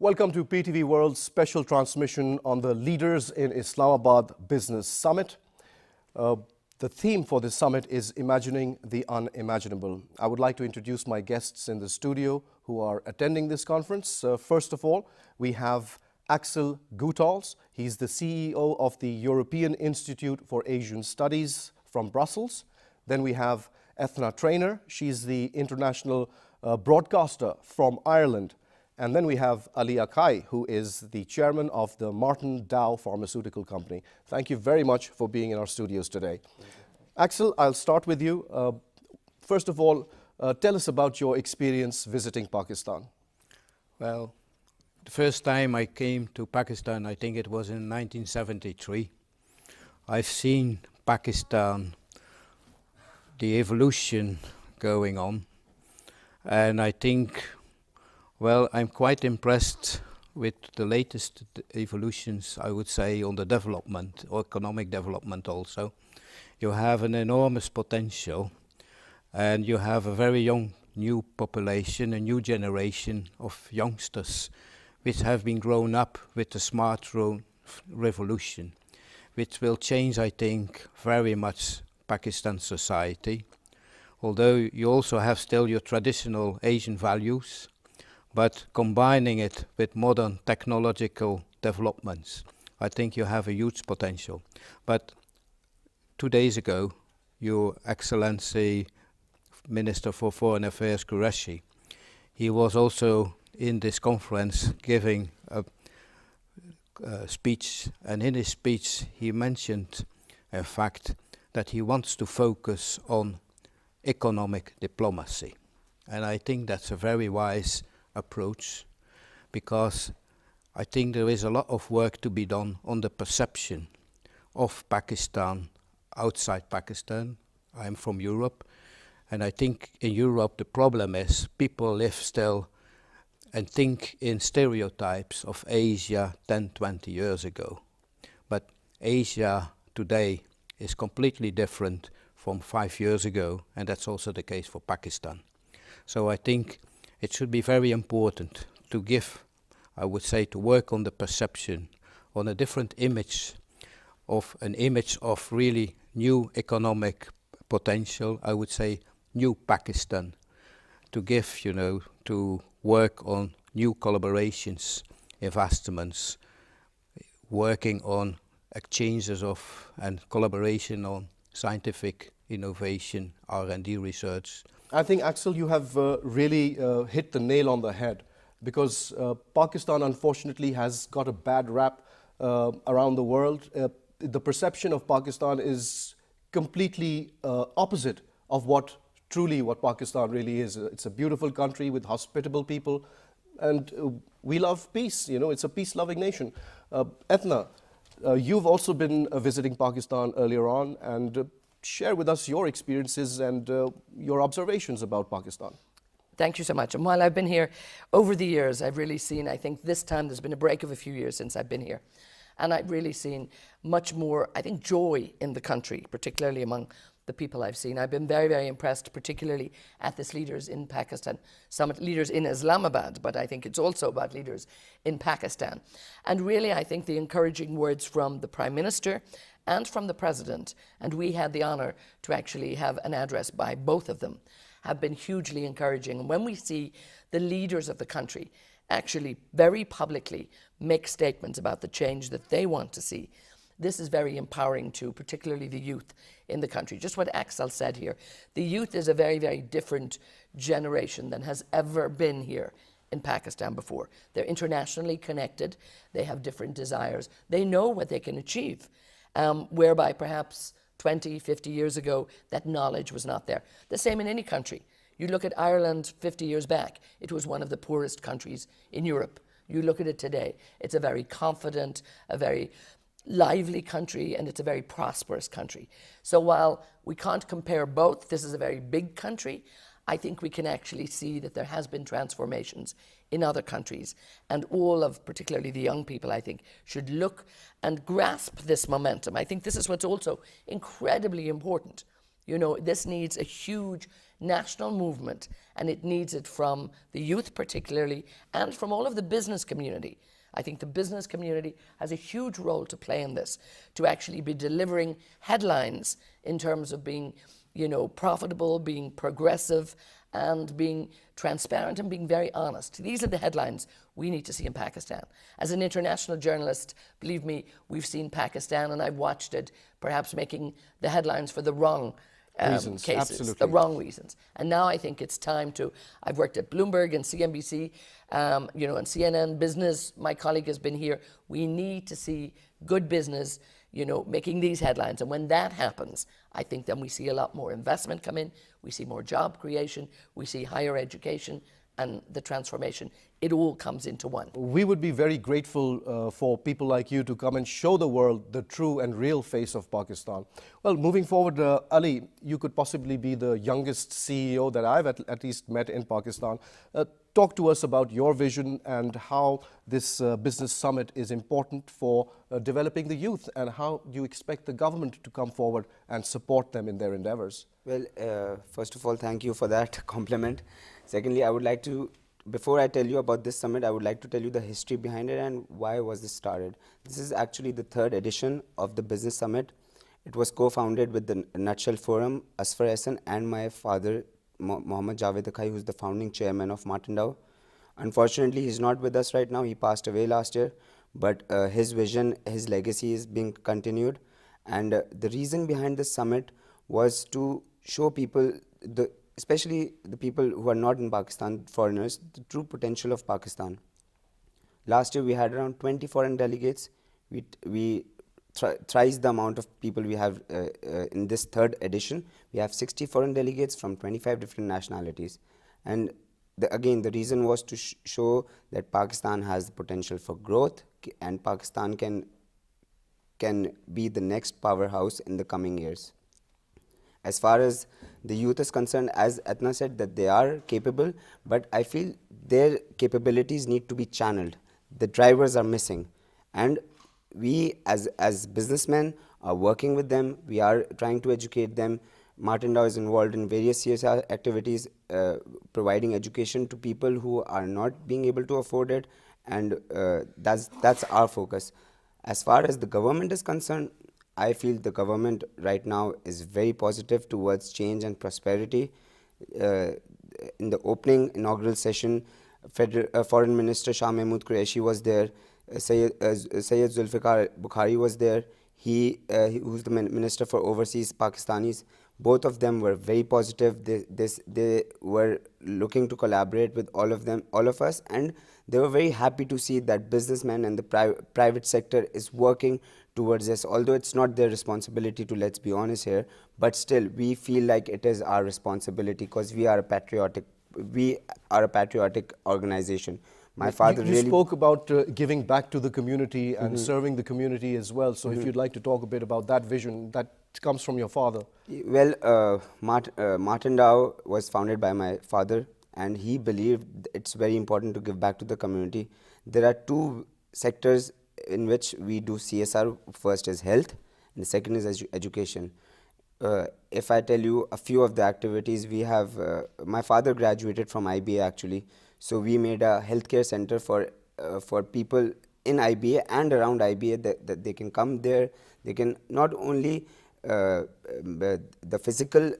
Welcome to PTV World's special transmission on the Leaders in Islamabad Business Summit. The theme for this summit is Imagining the Unimaginable. I would like to introduce my guests in the studio who are attending this conference. First of all, we have Axel Gutals. He's the CEO of the European Institute for Asian Studies from Brussels. Then we have Ethna Trainer. She's the international broadcaster from Ireland. And then we have Ali Akai, who is the chairman of the Martin Dow Pharmaceutical Company. Thank you very much for being in our studios today. Axel, I'll start with you. First of all, tell us about your experience visiting Pakistan. Well, the first time I came to Pakistan, I think it was in 1973. I've seen Pakistan, the evolution going on, and I think, well, I'm quite impressed with the latest evolutions, I would say, on the development, or economic development also. You have an enormous potential, and you have a very young new population, a new generation of youngsters, which have been grown up with the smartphone revolution, which will change, I think, very much Pakistan society. Although you also have still your traditional Asian values, but combining it with modern technological developments, I think you have a huge potential. But 2 days ago, Your Excellency Minister for Foreign Affairs Qureshi, he was also in this conference giving a speech, and in his speech he mentioned a fact that he wants to focus on economic diplomacy. And I think that's a very wise approach, because I think there is a lot of work to be done on the perception of Pakistan outside Pakistan. I'm from Europe, and I think in Europe the problem is people live still and think in stereotypes of Asia 10, 20 years ago. But Asia today is completely different from 5 years ago, and that's also the case for Pakistan. So I think it should be very important to give, I would say, to work on the perception, on a different image of really new economic potential, I would say new Pakistan, to give, to work on new collaborations, investments, working on exchanges of and collaboration on scientific innovation, R&D research. I think, Axel, you have really hit the nail on the head, because Pakistan, unfortunately, has got a bad rap around the world. The perception of Pakistan is completely opposite of what Pakistan really is. It's a beautiful country with hospitable people, and we love peace. It's a peace-loving nation. Ethna, you've also been visiting Pakistan earlier on, and share with us your experiences and your observations about Pakistan. Thank you so much. And while I've been here over the years, I've really seen, I think this time there's been a break of a few years since I've been here. And I've really seen much more, I think, joy in the country, particularly among the people I've seen. I've been very, very impressed, particularly at this Leaders in Pakistan Summit, Leaders in Islamabad, but I think it's also about leaders in Pakistan. And really, I think the encouraging words from the Prime Minister and from the President, and we had the honor to actually have an address by both of them, have been hugely encouraging. And when we see the leaders of the country actually very publicly make statements about the change that they want to see, this is very empowering to particularly the youth in the country. Just what Axel said here, the youth is a very, very different generation than has ever been here in Pakistan before. They're internationally connected, they have different desires, they know what they can achieve, whereby perhaps 20, 50 years ago, that knowledge was not there. The same in any country. You look at Ireland 50 years back, it was one of the poorest countries in Europe. You look at it today, it's a very confident, a very lively country, and it's a very prosperous country. So while we can't compare both, this is a very big country, I think we can actually see that there has been transformations in other countries, and all of particularly the young people, I think, should look and grasp this momentum. I think this is what's also incredibly important. You know, this needs a huge national movement, and it needs it from the youth particularly, and from all of the business community. I think the business community has a huge role to play in this, to actually be delivering headlines in terms of being, you know, profitable, being progressive, and being transparent and being very honest. These are the headlines we need to see in Pakistan. As an international journalist, believe me, we've seen Pakistan, and I've watched it perhaps making the headlines for the wrong reasons, cases, absolutely. the wrong reasons. And now I think it's time to, I've worked at Bloomberg and CNBC, you know, and CNN Business, my colleague has been here. We need to see good business, you know, making these headlines. And when that happens, I think then we see a lot more investment come in, we see more job creation, we see higher education and the transformation. It all comes into one. We would be very grateful for people like you to come and show the world the true and real face of Pakistan. Well, moving forward, Ali, you could possibly be the youngest CEO that I've at least met in Pakistan. Talk to us about your vision and how this business summit is important for developing the youth, and how you expect the government to come forward and support them in their endeavors. Well, first of all, thank you for that compliment. Secondly, I would like to, before I tell you about this summit, I would like to tell you the history behind it and why was this started. This is actually the third edition of the Business Summit. It was co-founded with the Nutshell Forum, Asfar Ehsan, and my father, Mohammad Javed Akai, who is the founding chairman of Martindale. Unfortunately, he's not with us right now. He passed away last year, but his vision, his legacy is being continued. And the reason behind this summit was to show people, especially the people who are not in Pakistan, foreigners, the true potential of Pakistan. Last year we had around 20 foreign delegates. We thrice the amount of people we have in this third edition. We have 60 foreign delegates from 25 different nationalities. And again, the reason was to show that Pakistan has the potential for growth, and Pakistan can be the next powerhouse in the coming years. As far as the youth is concerned, as Atna said, that they are capable, but I feel their capabilities need to be channeled. The drivers are missing, and we as businessmen are working with them. We are trying to educate them. Martindale is involved in various CSR activities, providing education to people who are not being able to afford it, and that's our focus. As far as the government is concerned, I feel the government right now is very positive towards change and prosperity. In the opening inaugural session, Foreign Minister Shah Mahmood Qureshi was there. Syed Zulfikar Bukhari was there. Who's the Minister for Overseas Pakistanis. Both of them were very positive. They were looking to collaborate with all of us, and they were very happy to see that businessmen and the private sector is working towards this. Although it's not their responsibility to, let's be honest here, but still we feel like it is our responsibility because we are a patriotic organization. My father you really spoke about giving back to the community and serving the community as well. So if you'd like to talk a bit about that vision that comes from your father. Well, Martindale was founded by my father, and he believed it's very important to give back to the community. There are two sectors in which we do CSR. First is health, and the second is education. If I tell you a few of the activities we have, my father graduated from IBA actually, so we made a healthcare center for people in IBA and around IBA that they can come there. They can not only the physical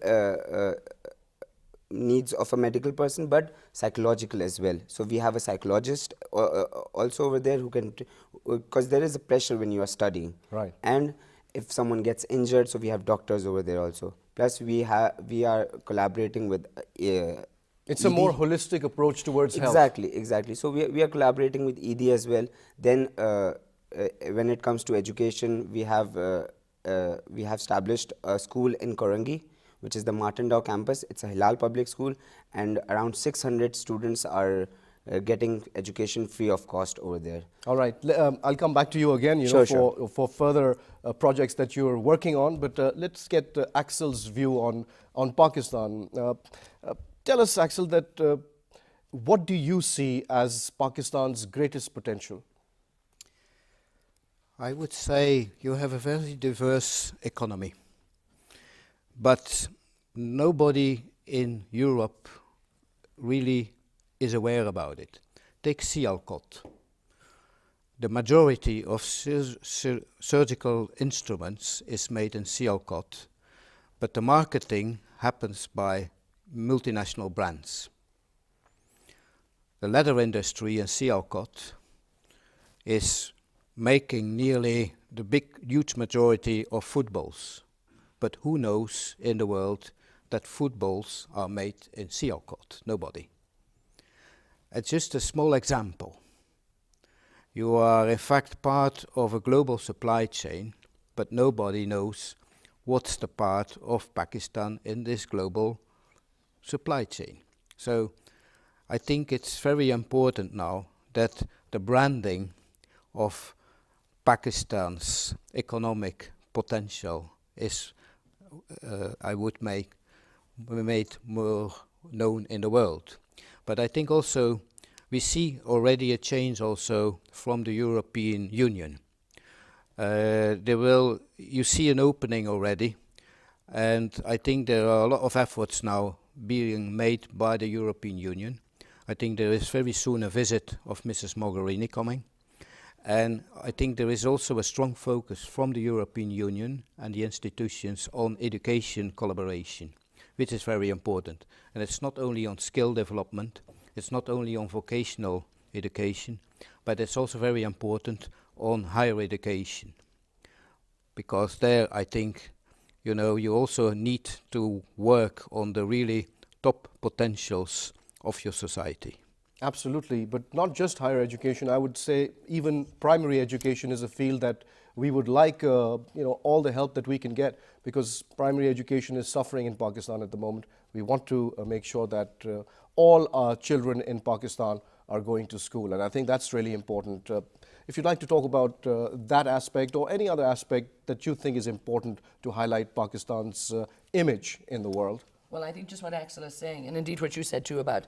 needs of a medical person, but psychological as well. So we have a psychologist also over there who can, because there is a pressure when you are studying. Right. And if someone gets injured, so we have doctors over there also. Plus we are collaborating with it's a more holistic approach towards health. Exactly. So we are collaborating with ED as well. Then when it comes to education, we have established a school in Korangi, which is the Martindale campus. It's a Hilal public school, and around 600 students are getting education free of cost over there. All right, I'll come back to you again, Sure. for further projects that you're working on. But let's get Axel's view on Pakistan. Tell us, Axel, that what do you see as Pakistan's greatest potential? I would say you have a very diverse economy, but nobody in Europe really is aware about it. Take Sialcott. The majority of surgical instruments is made in Sialcott, but the marketing happens by multinational brands. The leather industry in Sialcott is making nearly the huge majority of footballs. But who knows in the world that footballs are made in Sialcott? Nobody. It's just a small example. You are in fact part of a global supply chain, but nobody knows what's the part of Pakistan in this global supply chain. So I think it's very important now that the branding of Pakistan's economic potential is, I would make, made more known in the world. But I think also we see already a change also from the European Union. You see an opening already, and I think there are a lot of efforts now being made by the European Union. I think there is very soon a visit of Mrs. Mogherini coming. And I think there is also a strong focus from the European Union and the institutions on education collaboration, which is very important. And it's not only on skill development, it's not only on vocational education, but it's also very important on higher education. Because there, I think, you also need to work on the really top potentials of your society. Absolutely, but not just higher education. I would say even primary education is a field that we would like, all the help that we can get, because primary education is suffering in Pakistan at the moment. We want to make sure that all our children in Pakistan are going to school, and I think that's really important. If you'd like to talk about that aspect or any other aspect that you think is important to highlight Pakistan's image in the world. Well, I think just what Axel is saying, and indeed what you said too about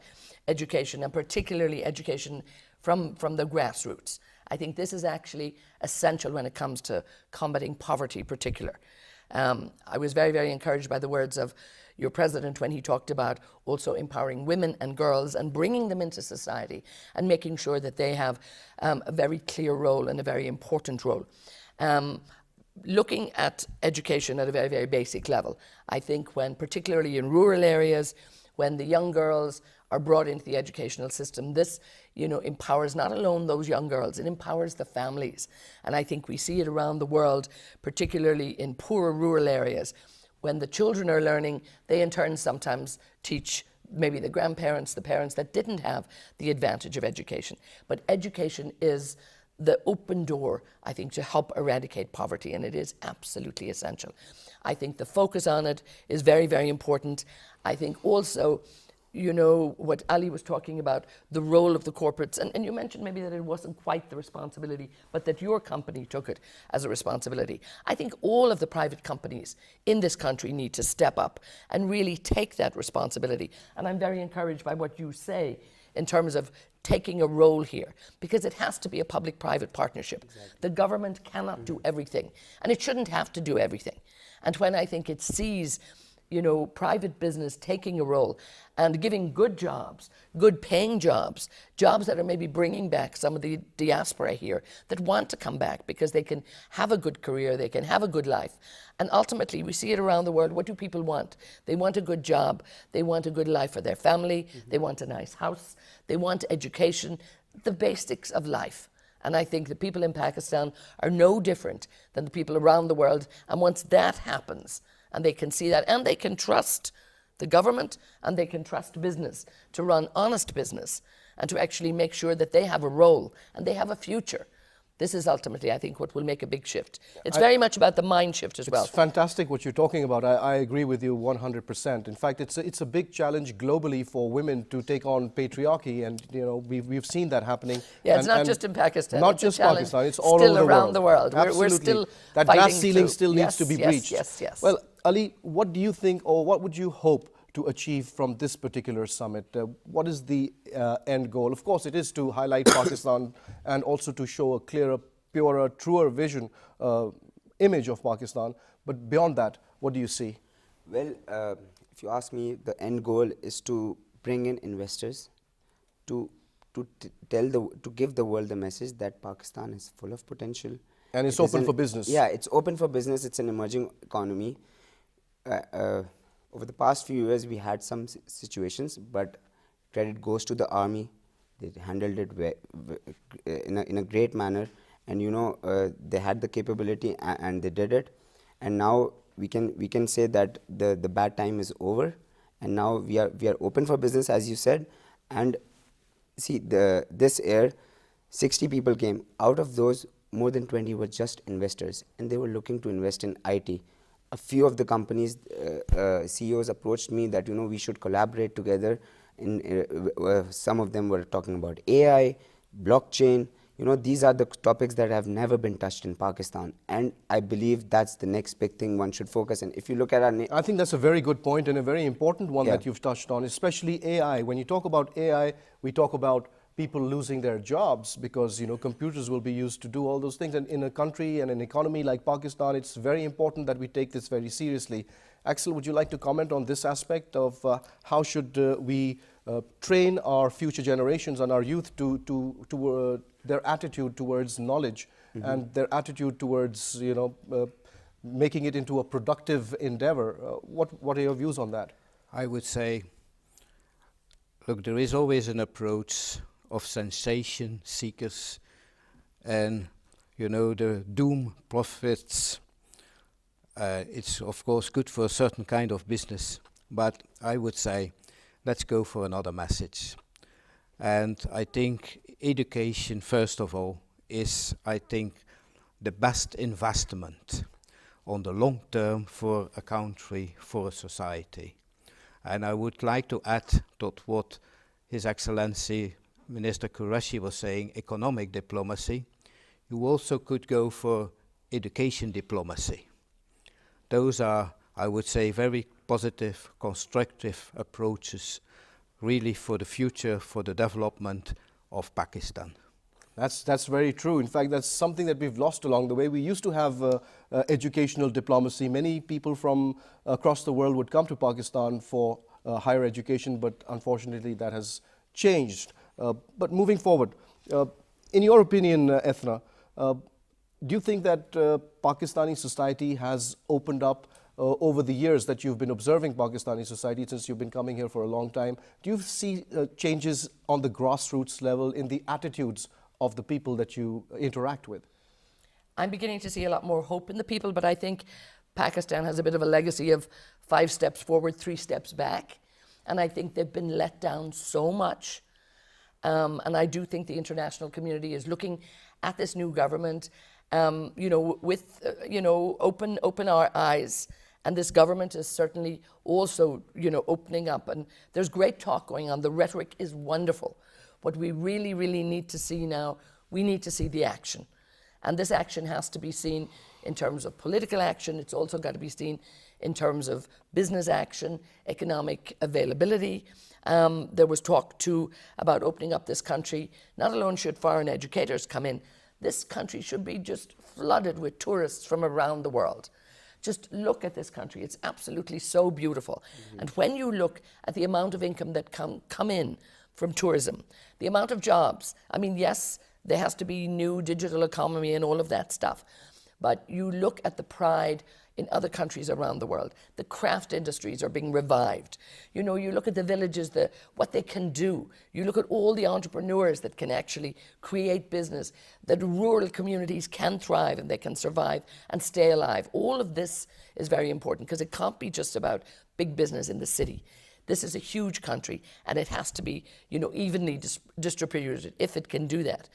education, and particularly education from the grassroots. I think this is actually essential when it comes to combating poverty in particular. I was very, very encouraged by the words of your president when he talked about also empowering women and girls and bringing them into society and making sure that they have a very clear role and a very important role. Looking at education at a very, very basic level, I think when, particularly in rural areas, when the young girls are brought into the educational system, this, empowers not alone those young girls, it empowers the families. And I think we see it around the world, particularly in poorer rural areas. When the children are learning, they in turn sometimes teach maybe the grandparents, the parents that didn't have the advantage of education. But education is the open door, I think, to help eradicate poverty, and it is absolutely essential. I think the focus on it is very, very important. I think also, what Ali was talking about, the role of the corporates, and you mentioned maybe that it wasn't quite the responsibility, but that your company took it as a responsibility. I think all of the private companies in this country need to step up and really take that responsibility. And I'm very encouraged by what you say in terms of taking a role here, because it has to be a public-private partnership. Exactly. The government cannot do everything, and it shouldn't have to do everything. And when I think it sees, private business taking a role and giving good jobs, good paying jobs, jobs that are maybe bringing back some of the diaspora here that want to come back because they can have a good career, they can have a good life. And ultimately, we see it around the world. What do people want? They want a good job, they want a good life for their family, they want a nice house, they want education, the basics of life. And I think the people in Pakistan are no different than the people around the world. And once that happens, and they can see that, and they can trust the government, and they can trust business to run honest business, and to actually make sure that they have a role, and they have a future. This is ultimately, I think, what will make a big shift. It's very much about the mind shift as well. It's fantastic what you're talking about. I agree with you 100%. In fact, it's a big challenge globally for women to take on patriarchy, and we've seen that happening. Yeah, it's not just in Pakistan. Not just Pakistan. It's all still over around the world. Absolutely. We're still that fighting glass ceiling through. still needs to be breached. Yes. Well, Ali, what do you think, or what would you hope to achieve from this particular summit? What is the end goal? Of course, it is to highlight Pakistan and also to show a clearer, purer, truer vision, image of Pakistan. But beyond that, what do you see? Well, if if you ask me, the end goal is to bring in investors to give the world the message that Pakistan is full of potential. And it's It is open an- for business. Yeah, it's open for business. It's an emerging economy. Over the past few years, we had some situations, but credit goes to the army. They handled it in a great manner, and they had the capability and they did it. And now we can say that the bad time is over, and now we are open for business, as you said. And see, this year 60 people came. Out of those, more than 20 were just investors, and they were looking to invest in IT. A few of the companies CEOs approached me that we should collaborate together. Some of them were talking about AI, blockchain. These are the topics that have never been touched in Pakistan, and I believe that's the next big thing one should focus on. If you look at our I think that's a very good point and a very important one Yeah. that you've touched on, especially AI. When you talk about AI, we talk about people losing their jobs because computers will be used to do all those things. And in a country and an economy like Pakistan, it's very important that we take this very seriously. Axel, would you like to comment on this aspect of how should we train our future generations and our youth to their attitude towards knowledge and their attitude towards making it into a productive endeavor? What are your views on that? I would say, look, there is always an approach of sensation seekers and the doom prophets. It's of course good for a certain kind of business, but I would say let's go for another message. And I think education, first of all, is, I think, the best investment on the long term for a country, for a society. And I would like to add to what His Excellency Minister Qureshi was saying, economic diplomacy. You also could go for education diplomacy. Those are, I would say, very positive, constructive approaches really for the future, for the development of Pakistan. That's very true. In fact, that's something that we've lost along the way. We used to have educational diplomacy. Many people from across the world would come to Pakistan for higher education, but unfortunately that has changed. But moving forward, in your opinion, Ethna, do you think that Pakistani society has opened up over the years that you've been observing Pakistani society, since you've been coming here for a long time? Do you see changes on the grassroots level in the attitudes of the people that you interact with? I'm beginning to see a lot more hope in the people, but I think Pakistan has a bit of a legacy of 5 steps forward, 3 steps back. And I think they've been let down so much. And I do think the international community is looking at this new government, with, open our eyes. And this government is certainly also, opening up. And there's great talk going on. The rhetoric is wonderful. What we really, really need to see now, we need to see the action. And this action has to be seen in terms of political action. It's also got to be seen in terms of business action, economic availability. There was talk too about opening up this country. Not alone should foreign educators come in, this country should be just flooded with tourists from around the world. Just look at this country. It's absolutely so beautiful. And when you look at the amount of income that come in from tourism, the amount of jobs, I mean, yes, there has to be new digital economy and all of that stuff. But you look at the pride in other countries around the world. The craft industries are being revived. You look at the villages, what they can do. You look at all the entrepreneurs that can actually create business, that rural communities can thrive and they can survive and stay alive. All of this is very important because it can't be just about big business in the city. This is a huge country and it has to be, evenly distributed if it can do that.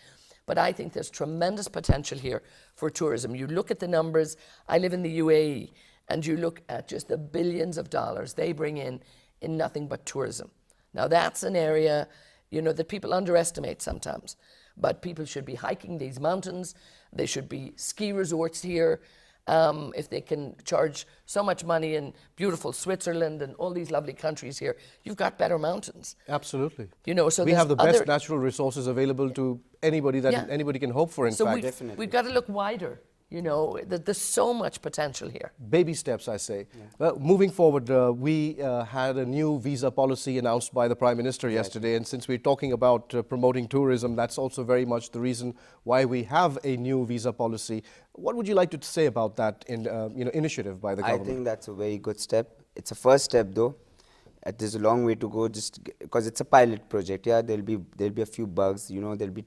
But I think there's tremendous potential here for tourism. You look at the numbers. I live in the UAE, and you look at just the billions of dollars they bring in nothing but tourism. Now that's an area, that people underestimate sometimes. But people should be hiking these mountains. There should be ski resorts here. If they can charge so much money in beautiful Switzerland and all these lovely countries here, you've got better mountains. Absolutely. So we have the best natural resources available to anybody that anybody can hope for, in so fact. Definitely. We've got to look wider You know, there's so much potential here. Baby steps, I say. Well, moving forward, we had a new visa policy announced by the Prime Minister yesterday, and since we're talking about promoting tourism, that's also very much the reason why we have a new visa policy. What would you like to say about that initiative by the I government? think that's a very good step. It's a first step, though. There's a long way to go, just because it's a pilot project. Yeah, there'll be a few bugs. You know, there'll be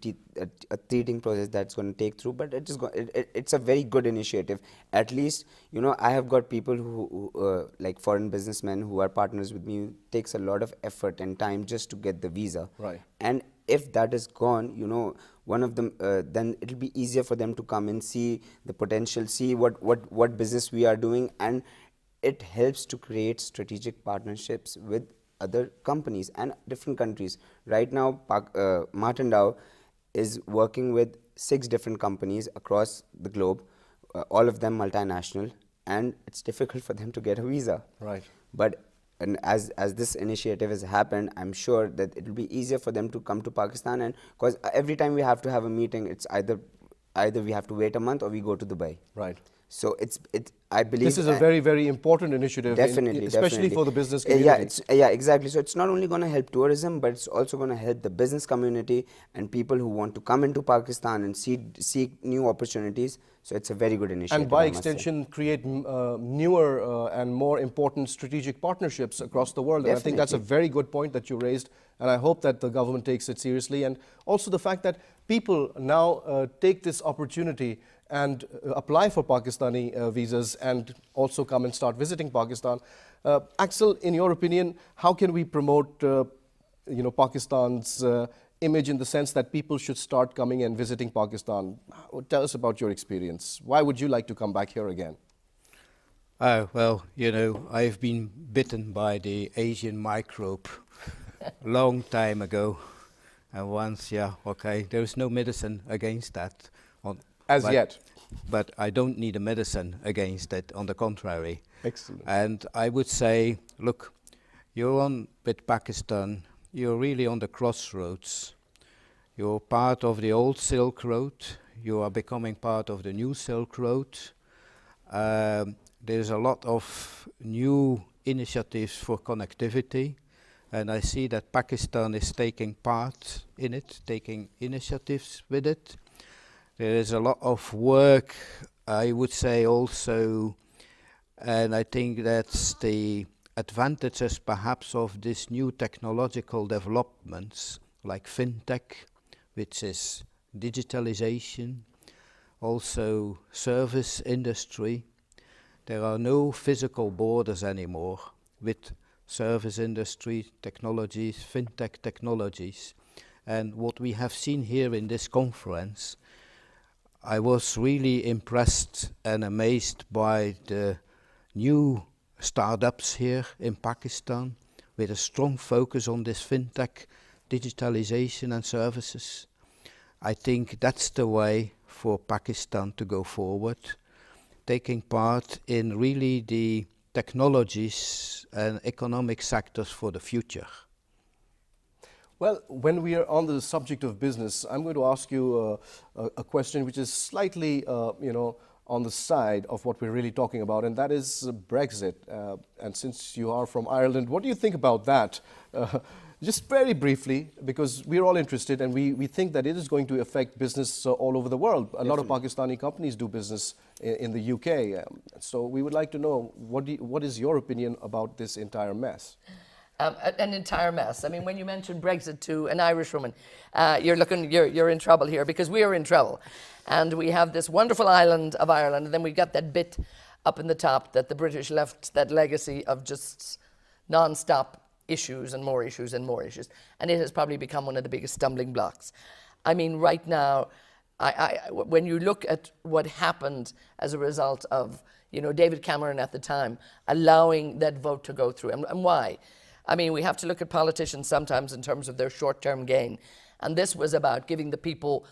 a teething process that's going to take through. But it's a very good initiative. At least, you know, I have got people who like foreign businessmen who are partners with me. It takes a lot of effort and time just to get the visa. Right. And if that is gone, you know, one of them, then it'll be easier for them to come and see the potential, see what business we are doing, and it helps to create strategic partnerships with other companies and different countries. Right now, Martin Dow is working with 6 different companies across the globe, all of them multinational, and it's difficult for them to get a visa. Right. But as this initiative has happened, I'm sure that it will be easier for them to come to Pakistan, and because every time we have to have a meeting, it's either we have to wait a month or we go to Dubai. Right. So I believe This is a very, very important initiative, definitely, especially definitely. for the business community. Yeah, exactly. So it's not only going to help tourism, but it's also going to help the business community and people who want to come into Pakistan and seek new opportunities. So it's a very good initiative. And by I must say. extension, create newer and more important strategic partnerships across the world. And I think that's a very good point that you raised, and I hope that the government takes it seriously. And also the fact that people now take this opportunity and apply for Pakistani visas and also come and start visiting Pakistan. Axel, in your opinion, how can we promote Pakistan's image in the sense that people should start coming and visiting Pakistan? Tell us about your experience. Why would you like to come back here again? Well, you know, I've been bitten by the Asian microbe long time ago. And once, there's no medicine against that. As yet. But I don't need a medicine against it, on the contrary. Excellent. And I would say, look, you're on with Pakistan, you're really on the crossroads. You're part of the old Silk Road, you are becoming part of the new Silk Road. There's a lot of new initiatives for connectivity, and I see that Pakistan is taking part in it, taking initiatives with it. There is a lot of work, I would say also, and I think that's the advantages perhaps of this new technological developments like fintech, which is digitalization, also service industry. There are no physical borders anymore with service industry technologies, fintech technologies. And what we have seen here in this conference, I was really impressed and amazed by the new startups here in Pakistan with a strong focus on this fintech, digitalization and services. I think that's the way for Pakistan to go forward, taking part in really the technologies and economic sectors for the future. Well, when we are on the subject of business, I'm going to ask you a question which is slightly, on the side of what we're really talking about, and that is Brexit. And since you are from Ireland, what do you think about that? Just very briefly, because we're all interested and we think that it is going to affect business all over the world. A lot of Pakistani companies do business in the UK. So we would like to know, what is your opinion about this entire mess? An entire mess. I mean, when you mention Brexit to an Irish woman, you're in trouble here, because we are in trouble. And we have this wonderful island of Ireland, and then we got that bit up in the top that the British left, that legacy of just non-stop issues and more issues and more issues. And it has probably become one of the biggest stumbling blocks. I mean, right now, when you look at what happened as a result of, David Cameron at the time allowing that vote to go through, and why? I mean, we have to look at politicians sometimes in terms of their short-term gain. And this was about giving the people,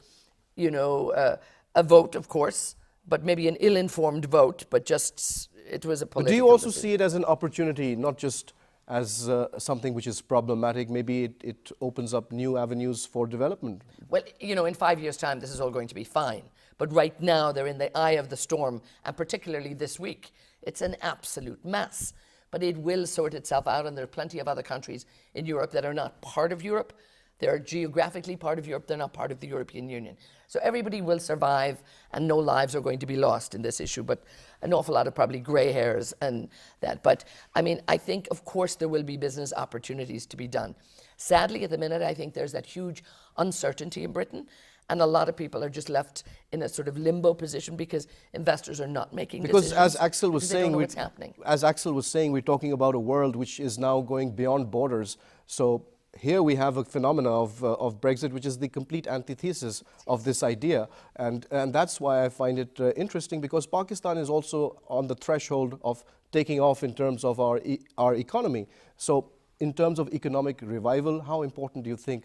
a vote, of course, but maybe an ill-informed vote, but just it was a political But do you also decision. see it as an opportunity, not just as something which is problematic? Maybe it opens up new avenues for development. Well, in 5 years' time, this is all going to be fine. But right now, they're in the eye of the storm, and particularly this week, it's an absolute mess. But it will sort itself out, and there are plenty of other countries in Europe that are not part of Europe. They're geographically part of Europe, they're not part of the European Union. So everybody will survive, and no lives are going to be lost in this issue, but an awful lot of probably grey hairs and that. But I mean, I think, of course, there will be business opportunities to be done. Sadly, at the minute, I think there's that huge uncertainty in Britain, and a lot of people are just left in a sort of limbo position because investors are not making Because decisions. as Axel was because they don't saying, know what's happening. as Axel was saying, we're talking about a world which is now going beyond borders. So here we have a phenomena of Brexit, which is the complete antithesis of this idea. And that's why I find it interesting, because Pakistan is also on the threshold of taking off in terms of our economy. So in terms of economic revival, how important do you think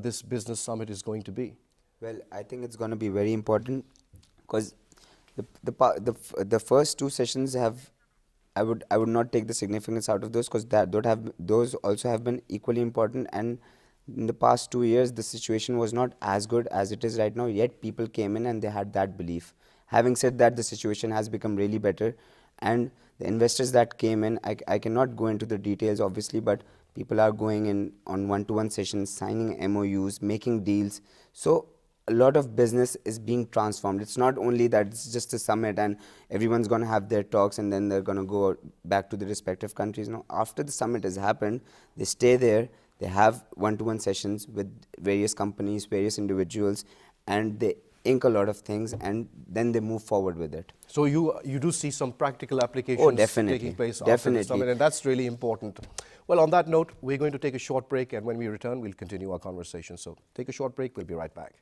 this business summit is going to be? Well, I think it's going to be very important because the first two sessions have, I would not take the significance out of those, because those also have been equally important. And in the past 2 years, the situation was not as good as it is right now. Yet people came in and they had that belief. Having said that, the situation has become really better, and the investors that came in, I cannot go into the details obviously, but people are going in on one-to-one sessions, signing MOUs, making deals. So a lot of business is being transformed. It's not only that it's just a summit and everyone's going to have their talks and then they're going to go back to the respective countries. No, after the summit has happened, they stay there, they have one-to-one sessions with various companies, various individuals, and they ink a lot of things, and then they move forward with it. So you do see some practical applications taking place after the summit, and that's really important. Well, on that note, we're going to take a short break, and when we return, we'll continue our conversation. So take a short break, we'll be right back.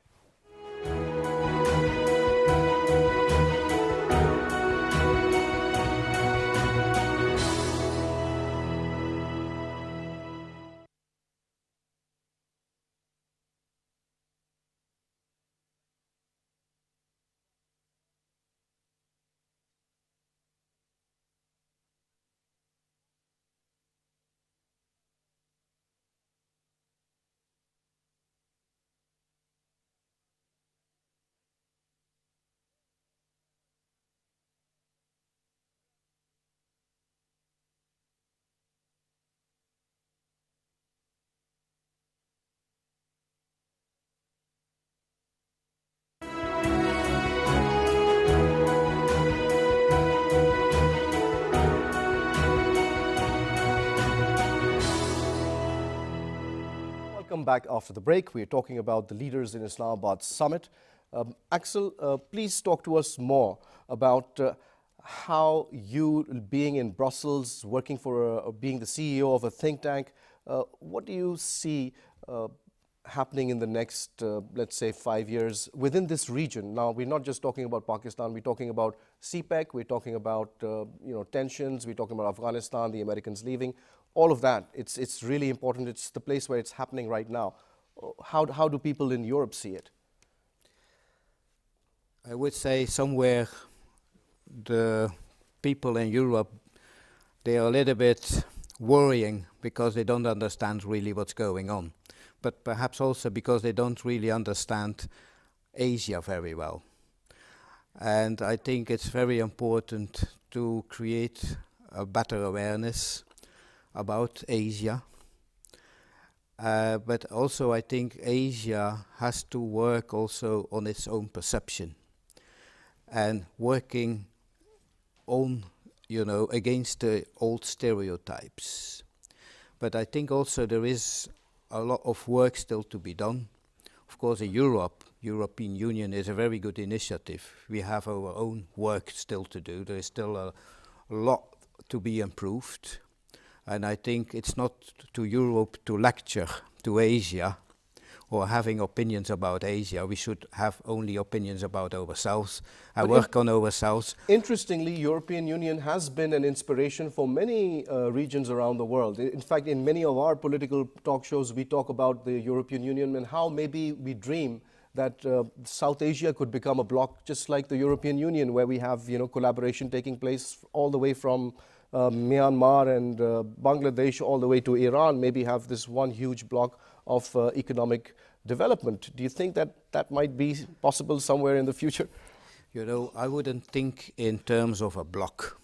Welcome back after the break. We're talking about the Leaders in Islamabad Summit. Axel, please talk to us more about how you, being in Brussels, working for being the CEO of a think tank, what do you see happening in the next, let's say, 5 years within this region? Now, we're not just talking about Pakistan, we're talking about CPEC, we're talking about tensions, we're talking about Afghanistan, the Americans leaving, all of that. It's really important. It's the place where it's happening right now. How do people in Europe see it? I would say somewhere the people in Europe, they are a little bit worrying because they don't understand really what's going on, but perhaps also because they don't really understand Asia very well. And I think it's very important to create a better awareness about Asia. But also I think Asia has to work also on its own perception and working on, against the old stereotypes. But I think also there is a lot of work still to be done. Of course, in Europe, European Union is a very good initiative. We have our own work still to do. There is still a lot to be improved. And I think it's not to Europe to lecture to Asia or having opinions about Asia. We should have only opinions about ourselves and work on ourselves. Interestingly, European Union has been an inspiration for many regions around the world. In fact, in many of our political talk shows, we talk about the European Union and how maybe we dream that South Asia could become a bloc just like the European Union, where we have collaboration taking place all the way from Myanmar and Bangladesh all the way to Iran, maybe have this one huge block of economic development. Do you think that that might be possible somewhere in the future? You know, I wouldn't think in terms of a block.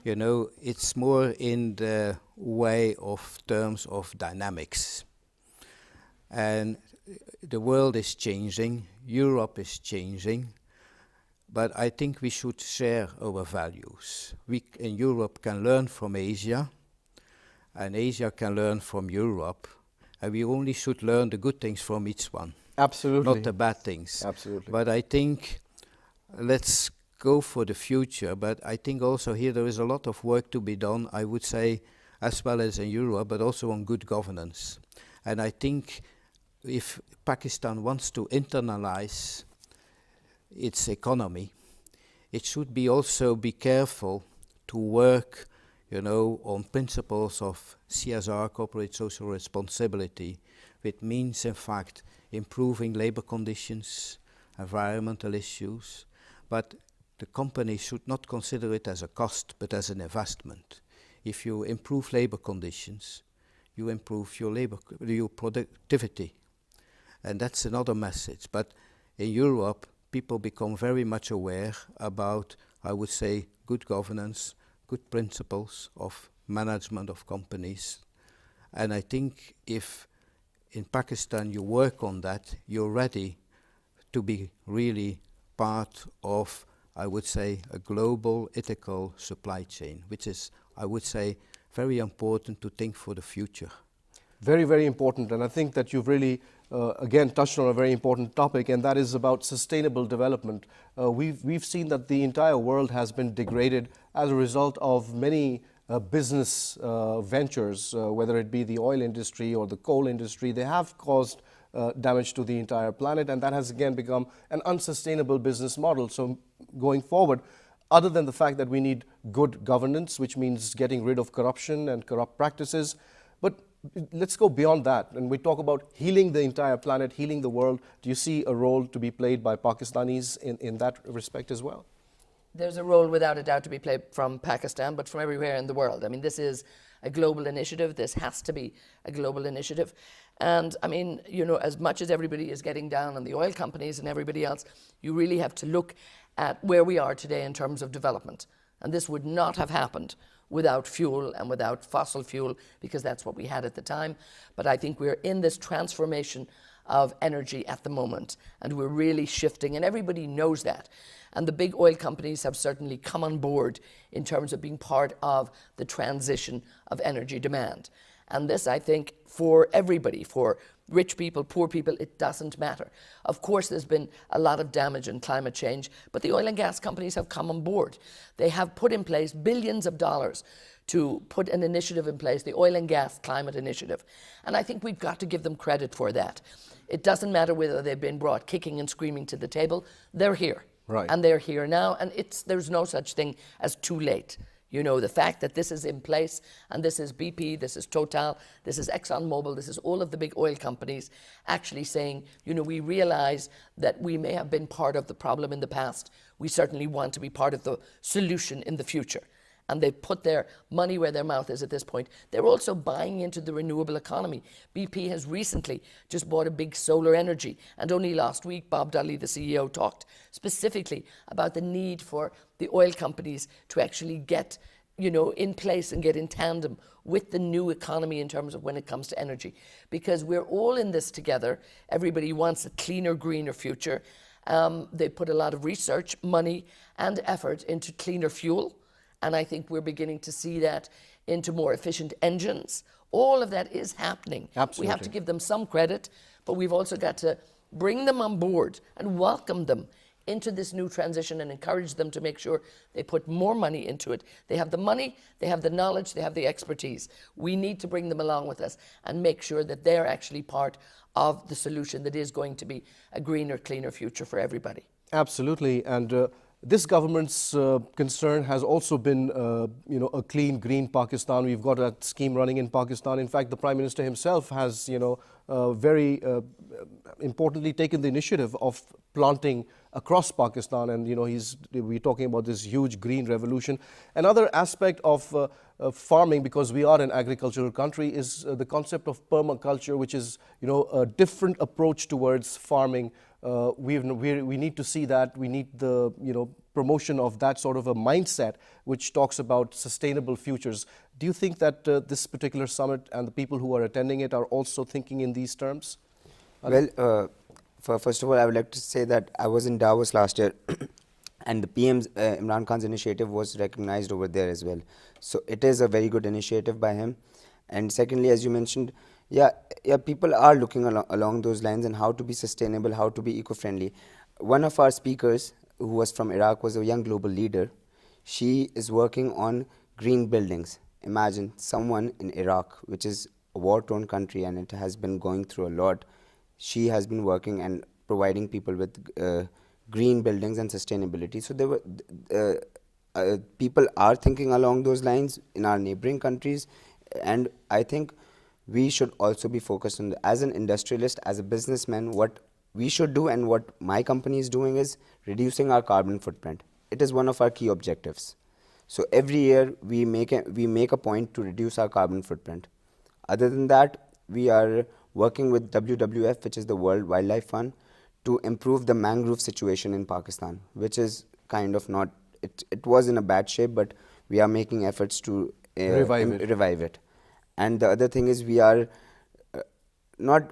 You know, it's more in the way of terms of dynamics. And the world is changing, Europe is changing, but I think we should share our values. We in Europe can learn from Asia, and Asia can learn from Europe, and we only should learn the good things from each one, Absolutely. not the bad things. Absolutely. But I think let's go for the future, but I think also here there is a lot of work to be done, I would say, as well as in Europe, but also on good governance. And I think if Pakistan wants to internalize its economy, it should be also be careful to work, you know, on principles of CSR, corporate social responsibility, which means in fact improving labor conditions, environmental issues, but the company should not consider it as a cost, but as an investment. If you improve labor conditions, you improve your productivity. And that's another message. But in Europe, people become very much aware about, I would say, good governance, good principles of management of companies. And I think if in Pakistan you work on that, you're ready to be really part of, I would say, a global ethical supply chain, which is, I would say, very important to think for the future. Very, very important. And I think that you've really, again, touched on a very important topic, and that is about sustainable development. We've seen that the entire world has been degraded as a result of many business ventures, whether it be the oil industry or the coal industry. They have caused damage to the entire planet, and that has again become an unsustainable business model. So going forward, other than the fact that we need good governance, which means getting rid of corruption and corrupt practices, but let's go beyond that, and we talk about healing the entire planet, healing the world. Do you see a role to be played by Pakistanis in that respect as well? There's a role without a doubt to be played from Pakistan, but from everywhere in the world. I mean, this is a global initiative. This has to be a global initiative. And I mean, you know, as much as everybody is getting down on the oil companies and everybody else, you really have to look at where we are today in terms of development. And this would not have happened without fuel and without fossil fuel, because that's what we had at the time. But I think we're in this transformation of energy at the moment, and we're really shifting, and everybody knows that. And the big oil companies have certainly come on board in terms of being part of the transition of energy demand. And this, I think, for everybody, for rich people, poor people, it doesn't matter. Of course, there's been a lot of damage in climate change, but the oil and gas companies have come on board. They have put in place billions of dollars to put an initiative in place, the Oil and Gas Climate Initiative. And I think we've got to give them credit for that. It doesn't matter whether they've been brought kicking and screaming to the table, they're here. Right. And they're here now, and there's no such thing as too late. You know, the fact that this is in place, and this is BP, this is Total, this is ExxonMobil, this is all of the big oil companies actually saying, you know, we realize that we may have been part of the problem in the past. We certainly want to be part of the solution in the future. And they put their money where their mouth is at this point. They're also buying into the renewable economy. BP has recently just bought a big solar energy. And only last week, Bob Dudley, the CEO, talked specifically about the need for the oil companies to actually get, you know, in place and get in tandem with the new economy in terms of when it comes to energy. Because we're all in this together. Everybody wants a cleaner, greener future. They put a lot of research, money, and effort into cleaner fuel. And I think we're beginning to see that into more efficient engines. All of that is happening. Absolutely. We have to give them some credit, but we've also got to bring them on board and welcome them into this new transition and encourage them to make sure they put more money into it. They have the money, they have the knowledge, they have the expertise. We need to bring them along with us and make sure that they're actually part of the solution that is going to be a greener, cleaner future for everybody. Absolutely. And this government's concern has also been, you know, a clean, green Pakistan. We've got that scheme running in Pakistan. In fact, the Prime Minister himself has, you know, very importantly taken the initiative of planting across Pakistan. And, you know, we're talking about this huge green revolution. Another aspect of farming, because we are an agricultural country, is the concept of permaculture, which is, you know, a different approach towards farming. we need to see that. We need the promotion of that sort of a mindset which talks about sustainable futures. Do you think that this particular summit and the people who are attending it are also thinking in these terms? Well, first of all, I would like to say that I was in Davos last year, and the PM's Imran Khan's initiative was recognized over there as well. So it is a very good initiative by him. And secondly, as you mentioned, yeah, people are looking along those lines and how to be sustainable, how to be eco-friendly. One of our speakers, who was from Iraq, was a young global leader. She is working on green buildings. Imagine someone in Iraq, which is a war-torn country and it has been going through a lot. She has been working and providing people with green buildings and sustainability. So there were people are thinking along those lines in our neighboring countries, and I think we should also be focused on as an industrialist, as a businessman, what we should do and what my company is doing is reducing our carbon footprint. It is one of our key objectives. So every year we make a point to reduce our carbon footprint. Other than that, we are working with WWF, which is the World Wildlife Fund, to improve the mangrove situation in Pakistan, which is kind of not, it was in a bad shape, but we are making efforts to revive it. And the other thing is we are not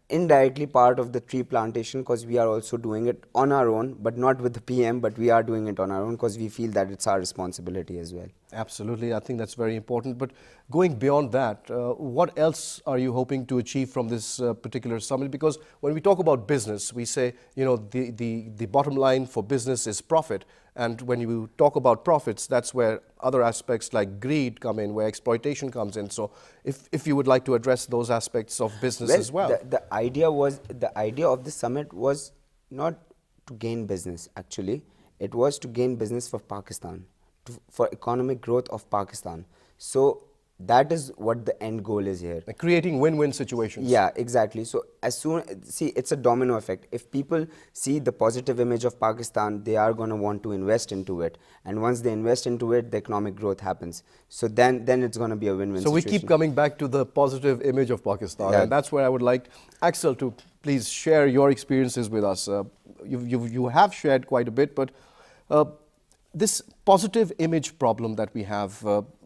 indirectly part of the tree plantation, because we are also doing it on our own, but not with the PM, but we are doing it on our own because we feel that it's our responsibility as well. Absolutely, I think that's very important. But going beyond that, what else are you hoping to achieve from this particular summit? Because when we talk about business, we say, the bottom line for business is profit. And when you talk about profits, that's where other aspects like greed come in, where exploitation comes in. So if you would like to address those aspects of business as well. The idea of the summit was not to gain business, actually. It was to gain business for Pakistan, for economic growth of Pakistan. So that is what the end goal is here. Creating win-win situations. Yeah, exactly. So it's a domino effect. If people see the positive image of Pakistan, they are going to want to invest into it. And once they invest into it, the economic growth happens. So then it's going to be a win-win situation. So we keep coming back to the positive image of Pakistan. Yeah. And that's where I would like Axel to please share your experiences with us. You have shared quite a bit, but this positive image problem that we have,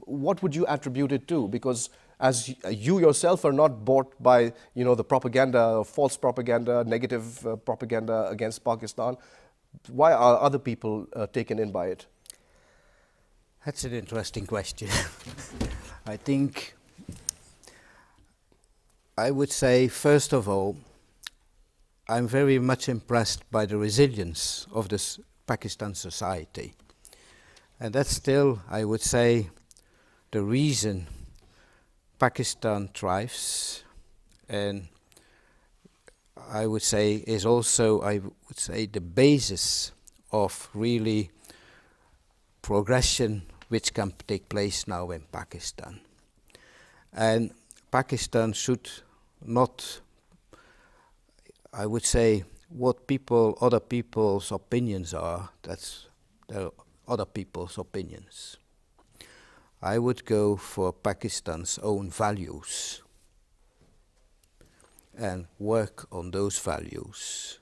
what would you attribute it to? Because as you yourself are not bought by the propaganda, false propaganda, negative propaganda against Pakistan, why are other people taken in by it? That's an interesting question. I think I would say, first of all, I'm very much impressed by the resilience of this Pakistan society. And that's still, I would say, the reason Pakistan thrives, and I would say is also, the basis of really progression which can take place now in Pakistan. And Pakistan should not, I would say, what other people's opinions are, that's other people's opinions. I would go for Pakistan's own values and work on those values,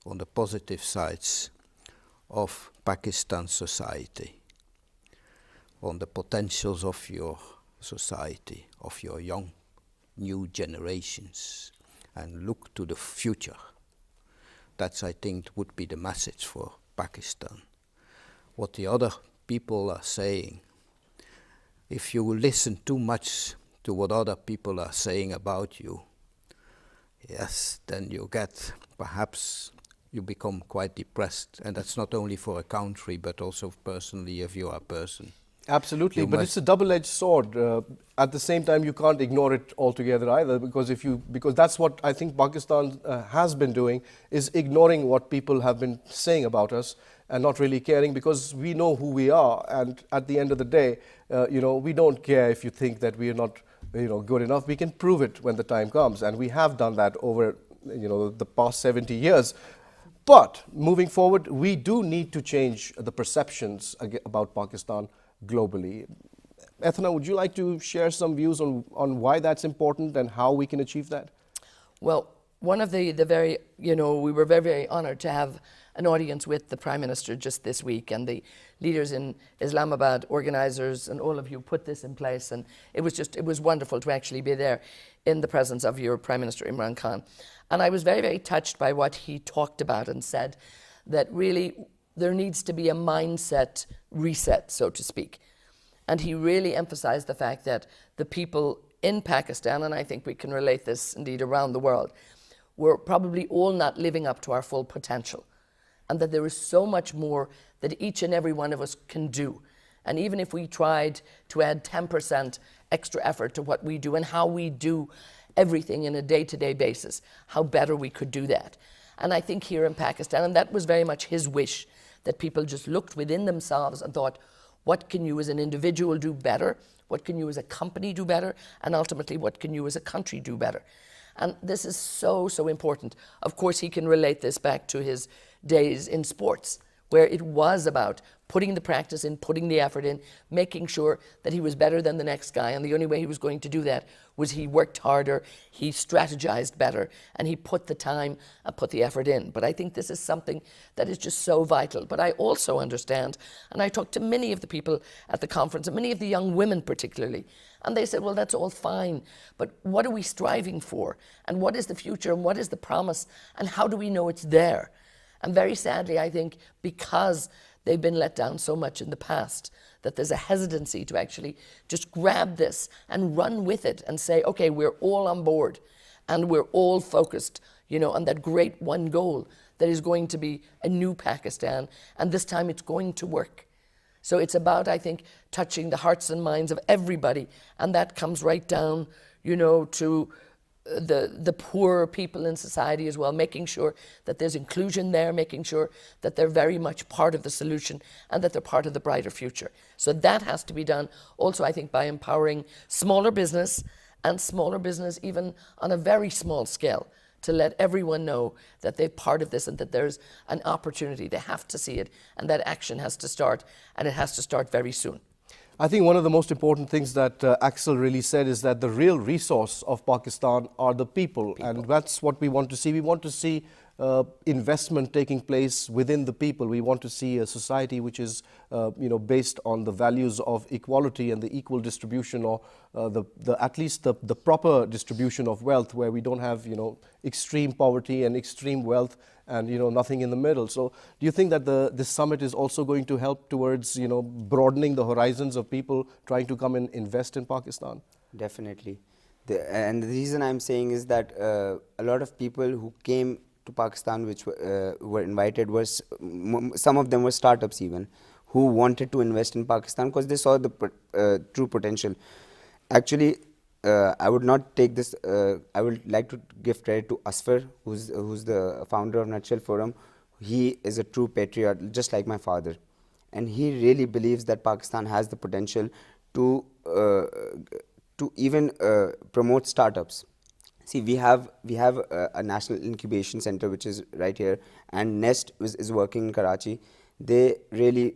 on the positive sides of Pakistan society, on the potentials of your society, of your young, new generations, and look to the future. That's, I think, would be the message for Pakistan. What the other people are saying, if you listen too much to what other people are saying about you, yes, then you become quite depressed. And that's not only for a country, but also personally if you are a person. Absolutely, but it's a double-edged sword. At the same time, you can't ignore it altogether either, because that's what I think Pakistan has been doing, is ignoring what people have been saying about us and not really caring, because we know who we are. And at the end of the day, we don't care if you think that we are not, good enough. We can prove it when the time comes, and we have done that over, the past 70 years. But moving forward, we do need to change the perceptions about Pakistan globally. Ethna, would you like to share some views on why that's important and how we can achieve that? Well, one of the very, we were very, very honored to have an audience with the Prime Minister just this week, and the leaders in Islamabad, organisers, and all of you put this in place, and it was wonderful to actually be there in the presence of your Prime Minister Imran Khan. And I was very, very touched by what he talked about and said that really there needs to be a mindset reset, so to speak. And he really emphasized the fact that the people in Pakistan, and I think we can relate this indeed around the world, were probably all not living up to our full potential. And that there is so much more that each and every one of us can do. And even if we tried to add 10% extra effort to what we do and how we do everything in a day-to-day basis, how better we could do that. And I think here in Pakistan, and that was very much his wish, that people just looked within themselves and thought, what can you as an individual do better? What can you as a company do better? And ultimately, what can you as a country do better? And this is so, so important. Of course, he can relate this back to his days in sports, where it was about putting the practice in, putting the effort in, making sure that he was better than the next guy. And the only way he was going to do that was he worked harder, he strategized better, and he put the time and put the effort in. But I think this is something that is just so vital. But I also understand, and I talked to many of the people at the conference, and many of the young women particularly, and they said, well, that's all fine, but what are we striving for? And what is the future, and what is the promise, and how do we know it's there? And very sadly, I think because they've been let down so much in the past, that there's a hesitancy to actually just grab this and run with it and say, okay, we're all on board and we're all focused, on that great one goal that is going to be a new Pakistan, and this time it's going to work. So it's about, I think, touching the hearts and minds of everybody, and that comes right down, to the poor people in society as well, making sure that there's inclusion there, making sure that they're very much part of the solution and that they're part of the brighter future. So that has to be done also, I think, by empowering smaller business and smaller business even on a very small scale, to let everyone know that they're part of this and that there's an opportunity. They have to see it, and that action has to start, and it has to start very soon. I think one of the most important things that Axel really said is that the real resource of Pakistan are the people. And that's what we want to see. We want to see investment taking place within the people. We want to see a society which is based on the values of equality and the equal distribution, or at least the proper distribution of wealth, where we don't have extreme poverty and extreme wealth and nothing in the middle. So do you think that this summit is also going to help towards broadening the horizons of people trying to come and invest in Pakistan? Definitely. And the reason I'm saying is that a lot of people who came to Pakistan, which were invited, some of them were startups even, who wanted to invest in Pakistan because they saw the true potential. Actually, I would not take this, I would like to give credit to Asfar, who's the founder of Nutshell Forum. He is a true patriot, just like my father. And he really believes that Pakistan has the potential to even promote startups. See, we have a national incubation center which is right here, and Nest is working in Karachi. They really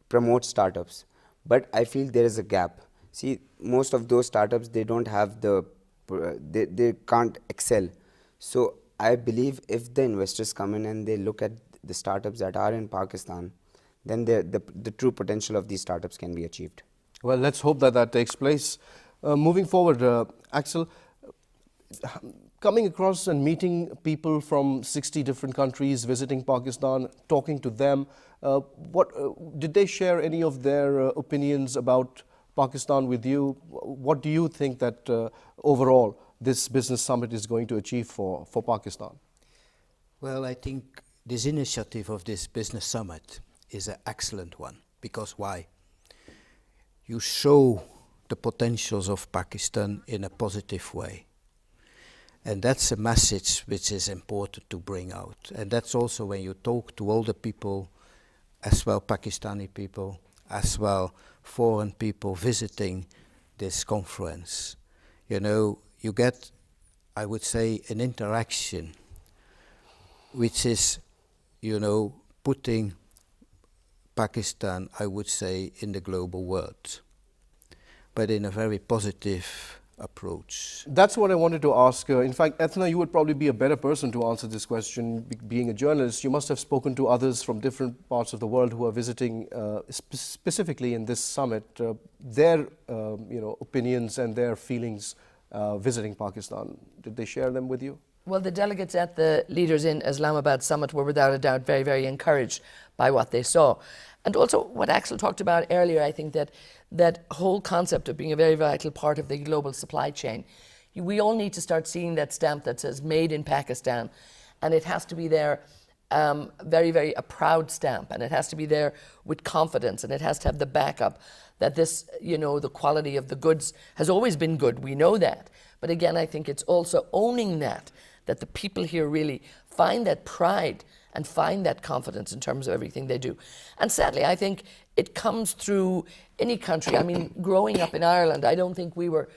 promote startups, but I feel there is a gap. See, most of those startups, they don't have they can't excel. So I believe if the investors come in and they look at the startups that are in Pakistan, then the true potential of these startups can be achieved. Well, let's hope that takes place. Moving forward, Axel, coming across and meeting people from 60 different countries, visiting Pakistan, talking to them, did they share any of their opinions about Pakistan with you? What do you think that overall this business summit is going to achieve for Pakistan? Well, I think this initiative of this business summit is an excellent one. Because why? You show the potentials of Pakistan in a positive way. And that's a message which is important to bring out. And that's also when you talk to all the people, as well Pakistani people, as well foreign people visiting this conference. You get, I would say, an interaction which is, putting Pakistan, I would say, in the global world, but in a very positive, approach. That's what I wanted to ask. In fact, Ethna, you would probably be a better person to answer this question. Being a journalist, you must have spoken to others from different parts of the world who are visiting, specifically in this summit, their opinions and their feelings visiting Pakistan. Did they share them with you? Well, the delegates at the Leaders in Islamabad summit were without a doubt very, very encouraged by what they saw. And also what Axel talked about earlier, I think that whole concept of being a very vital part of the global supply chain, we all need to start seeing that stamp that says made in Pakistan, and it has to be there very, very a proud stamp, and it has to be there with confidence, and it has to have the backup that this, the quality of the goods has always been good. We know that. But again, I think it's also owning that the people here really find that pride and find that confidence in terms of everything they do. And sadly, I think it comes through any country. I mean, growing up in Ireland, I don't think we were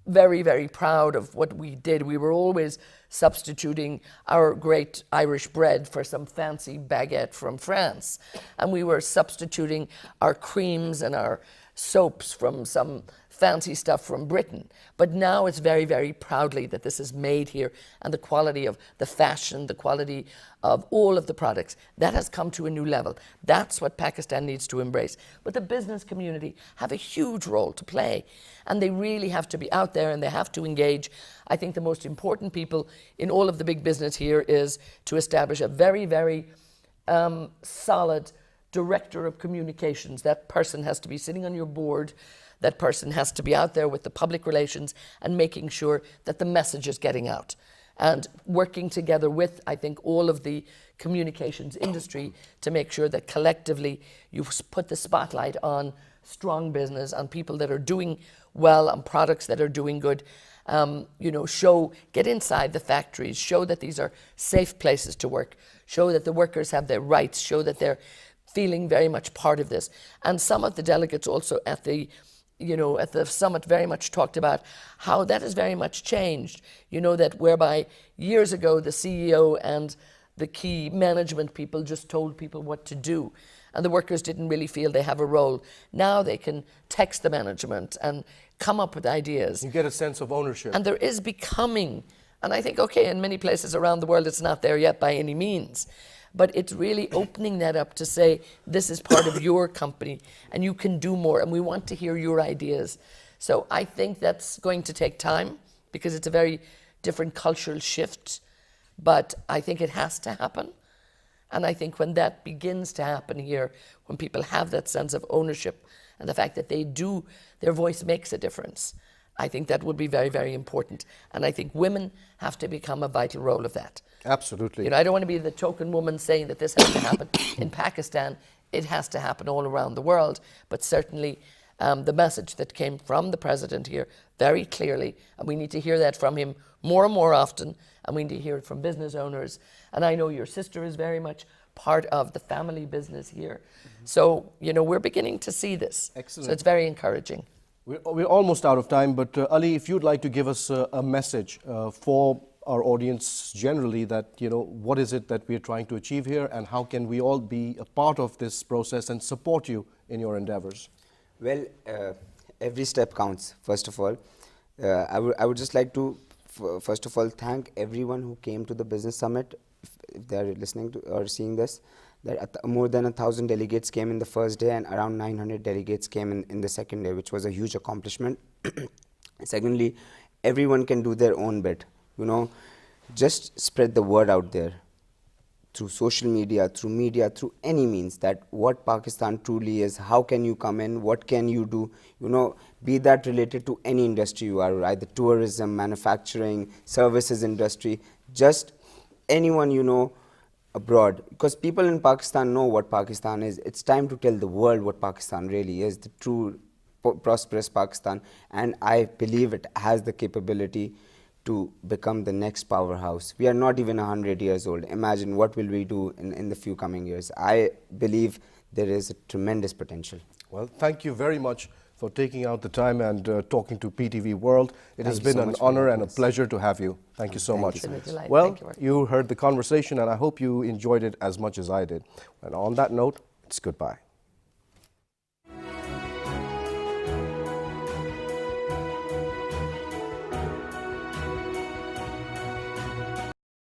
very, very proud of what we did. We were always substituting our great Irish bread for some fancy baguette from France. And we were substituting our creams and our soaps from some fancy stuff from Britain. But now it's very, very proudly that this is made here, and the quality of the fashion, the quality of all of the products, that has come to a new level. That's what Pakistan needs to embrace. But the business community have a huge role to play, and they really have to be out there and they have to engage. I think the most important people in all of the big business here is to establish a very, very solid director of communications. That person has to be sitting on your board. That person has to be out there with the public relations and making sure that the message is getting out. And working together with, I think, all of the communications industry to make sure that collectively you put the spotlight on strong business, on people that are doing well, on products that are doing good. Get inside the factories, show that these are safe places to work, show that the workers have their rights, show that they're feeling very much part of this. And some of the delegates also at the summit very much talked about how that has very much changed. That whereby years ago the CEO and the key management people just told people what to do, and the workers didn't really feel they have a role. Now they can text the management and come up with ideas. You get a sense of ownership. And there is becoming, and I think, okay, in many places around the world it's not there yet by any means, but it's really opening that up to say, this is part of your company and you can do more, and we want to hear your ideas. So I think that's going to take time because it's a very different cultural shift, but I think it has to happen. And I think when that begins to happen here, when people have that sense of ownership and the fact that their voice makes a difference, I think that would be very, very important. And I think women have to become a vital role of that. Absolutely. I don't want to be the token woman saying that this has to happen in Pakistan. It has to happen all around the world. But certainly the message that came from the president here very clearly, and we need to hear that from him more and more often, and we need to hear it from business owners. And I know your sister is very much part of the family business here. Mm-hmm. So, we're beginning to see this. Excellent. So it's very encouraging. We're almost out of time, but Ali, if you'd like to give us a message for our audience generally, that what is it that we're trying to achieve here, and how can we all be a part of this process and support you in your endeavors? Well, every step counts. First of all, I would just like to first of all thank everyone who came to the business summit. If they're listening to or seeing this, that more than 1,000 delegates came in the first day, and around 900 delegates came in the second day, which was a huge accomplishment. Secondly, everyone can do their own bit. Just spread the word out there through social media, through any means, that what Pakistan truly is, how can you come in, what can you do, be that related to any industry you are, either tourism, manufacturing, services industry, just anyone abroad, because people in Pakistan know what Pakistan is. It's time to tell the world what Pakistan really is, the true prosperous Pakistan, and I believe it has the capability to become the next powerhouse. We are not even 100 years old. Imagine what will we do in the few coming years. I believe there is a tremendous potential. Well, thank you very much for taking out the time and talking to PTV World. It has been an honor and a pleasure to have you. Thank you so much. It's been a delight. Well, Thank you heard the conversation, and I hope you enjoyed it as much as I did. And on that note, it's goodbye.